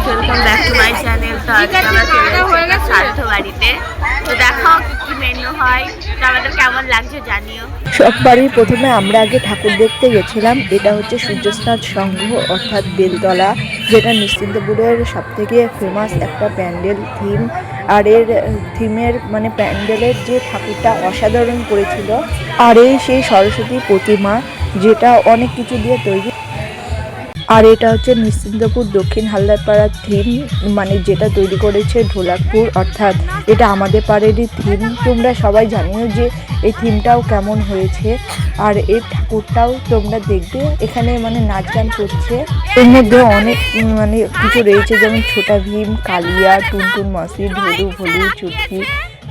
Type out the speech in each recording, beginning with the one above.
Welcome back to my channel. তো আজকে আমরা চলে এসেছি শ্রাদ্ধ বাড়িতে। তো দেখো কি মেনু হয়, তো আমাদের কেমন লাগছে জানিও। সব বাড়ির প্রথমে আমরা আগে ঠাকুর দেখতে গেছিলাম। এটা হচ্ছে সূর্যস্নাত সংঘ অর্থাৎ বেলতলা, যেটা নিশ্চিন্তপুরের সব থেকে ফেমাস একটা প্যান্ডেল থিম। আর এর থিমের মানে প্যান্ডেলের যে ঠাকুরটা অসাধারণ করেছিল। আর এই সেই সরস্বতী প্রতিমা, যেটা অনেক কিছু দিয়ে তৈরি। আর এটা হচ্ছে নিশ্চিন্তপুর দক্ষিণ হালদারপাড়ার থিম, মানে যেটা তৈরি করেছে ঢোলাকপুর, অর্থাৎ এটা আমাদের পাড়েরই থিম। তোমরা সবাই জানিও যে এই থিমটাও কেমন হয়েছে। আর এই ঠাকুরটাও তোমরা দেখবে, এখানে মানে নাচ গান করছে। এর মধ্যে অনেক মানে কিছু রয়েছে, যেমন ছোটা ভীম, কালিয়া, টুনটুন মাসি, ঢোলু ভোলু, চুটকি।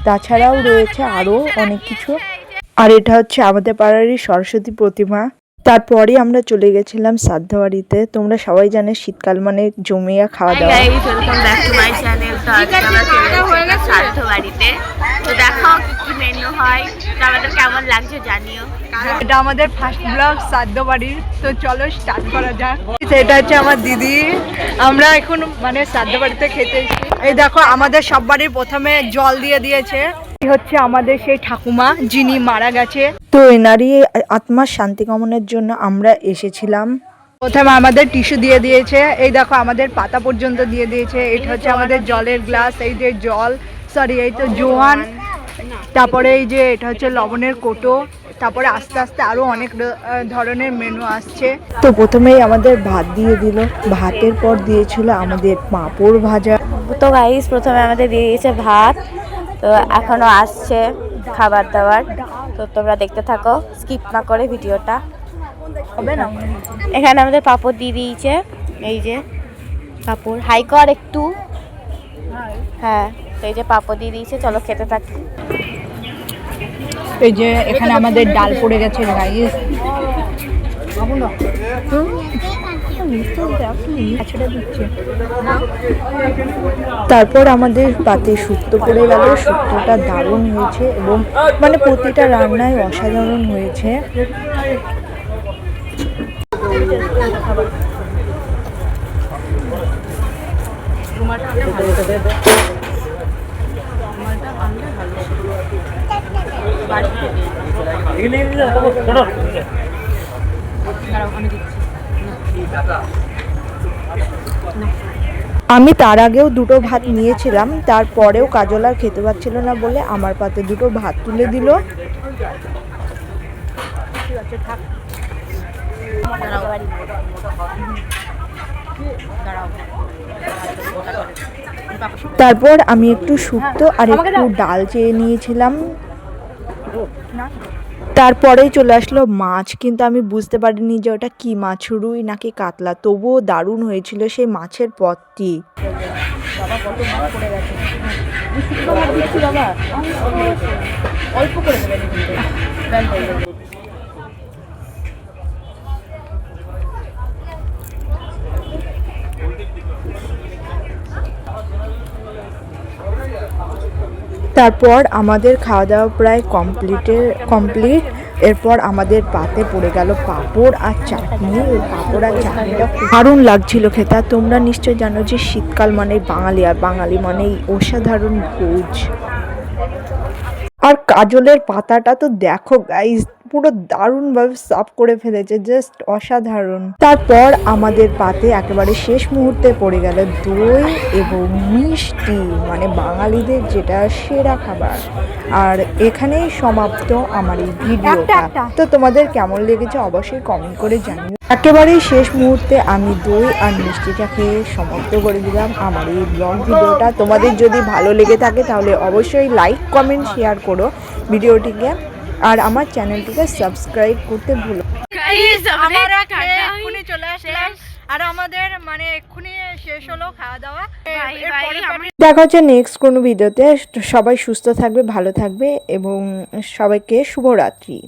তাছাড়াও রয়েছে আরও অনেক কিছু। আর এটা হচ্ছে আমাদের পাড়ারই সরস্বতী প্রতিমা। তারপরে আমরা চলে গেছিলাম শ্রাদ্ধ বাড়িতে। তোমরা সবাই জানো শীতকাল মানে জমিয়া খাওয়া দাওয়া। Welcome back to my channel. তো আজকে আমরা চলে এসেছি শ্রাদ্ধ বাড়িতে। তো দেখো কি মেনু হয়, তো আমাদের কেমন লাগছে জানিও। এটা আমাদের ফার্স্ট ব্লগ শ্রাদ্ধ বাড়ির। তো চলো স্টার্ট করা যাক। এটা হচ্ছে আমার দিদি। আমরা এখন মানে শ্রাদ্ধ বাড়িতে খেতে এসেছি। এই দেখো আমাদের সব বাড়ির প্রথমে জল দিয়ে দিয়েছে। হচ্ছে আমাদের সেই ঠাকুমা যিনি মারা গেছে। তো এনারই আত্মার শান্তি কামনার জন্য আমরা এসেছিলাম। প্রথমে আমাদের টিস্যু দিয়ে দিয়েছে। এই দেখো আমাদের পাতা পর্যন্ত দিয়ে দিয়েছে। এটা হচ্ছে আমাদের জলের গ্লাস। এই যে জল, সরি এই তো জোয়ান। তারপরে এই যে এটা হচ্ছে লবণের কোটো। তারপরে আস্তে আস্তে আরো অনেক ধরনের মেনু আসছে। তো প্রথমেই আমাদের ভাত দিয়ে দিল। ভাতের পর দিয়েছিল আমাদের পাঁপড় ভাজা। তো গাইস প্রথমে আমাদের দিয়ে দিয়েছে ভাত, তো এখনো আসছে খাবার দাবার। তো তোমরা দেখতে থাকো, স্কিপ না করে ভিডিওটা। হবে না? এখানে আমাদের পাঁপড় দিয়ে দিয়েছে। এই যে পাঁপড়, হাই কর একটু। হ্যাঁ, তো এই যে পাঁপড় দিয়ে দিয়েছে, চলো খেতে থাকি। এই যে এখানে আমাদের ডাল পড়ে গেছে গাইস। তারপর আমাদের পাতে শুক্তো পড়ে গেল। শুক্তোটা দারুণ হয়েছে এবং মানে প্রতিটা রান্নায় অসাধারণ হয়েছে। আমি তার আগেও দুটো ভাত নিয়েছিলাম, তারপরেও কাজল আর খেতে পারছিল না বলে আমার পাতে দুটো ভাত তুলে দিল। তারপর আমি একটু শুক্তো আর একটু ডাল চেয়ে নিয়েছিলাম। তারপরেই চলে আসলো মাছ, কিন্তু আমি বুঝতে পারিনি যে ওটা কি মাছ, রুই নাকি কাতলা। তবুও দারুণ হয়েছিল সেই মাছের পদটি। তারপর আমাদের খাওয়া দাওয়া প্রায় কমপ্লিট। এরপর আমাদের পাতে পড়ে গেল পাঁপড় আর চাটনি। পাঁপড় আর চাটনিটা দারুণ লাগছিল খেতে। তোমরা নিশ্চয় জানো যে শীতকাল মানে বাঙালি, আর বাঙালি মানেই অসাধারণ ভোজ। আর কাজলের পাতাটা তো দেখো গাইস, পুরো দারুণভাবে সার্ভ করে ফেলেছে, জাস্ট অসাধারণ। তারপর আমাদের পাতে একেবারে শেষ মুহূর্তে পড়ে গেল দই এবং মিষ্টি, মানে বাঙালিদের যেটা সেরা খাবার। আর এখানেই সমাপ্ত আমার এই ভিডিওটা। তো তোমাদের কেমন লেগেছে অবশ্যই কমেন্ট করে জানিও। একেবারেই শেষ মুহূর্তে আমি দই আর মিষ্টিটা খেয়ে সমাপ্ত করে দিলাম আমার এই ব্লগ ভিডিওটা। তোমাদের যদি ভালো লেগে থাকে তাহলে অবশ্যই লাইক কমেন্ট শেয়ার করো ভিডিওটিকে, আর আমার চ্যানেলটিকে সাবস্ক্রাইব করতে ভুলো। চলে আসলাম আর আমাদের মানে এক্ষুনি শেষ হলো খাওয়া দাওয়া। দেখা হচ্ছে নেক্সট কোনো ভিডিওতে। সবাই সুস্থ থাকবে, ভালো থাকবে এবং সবাইকে শুভরাত্রি।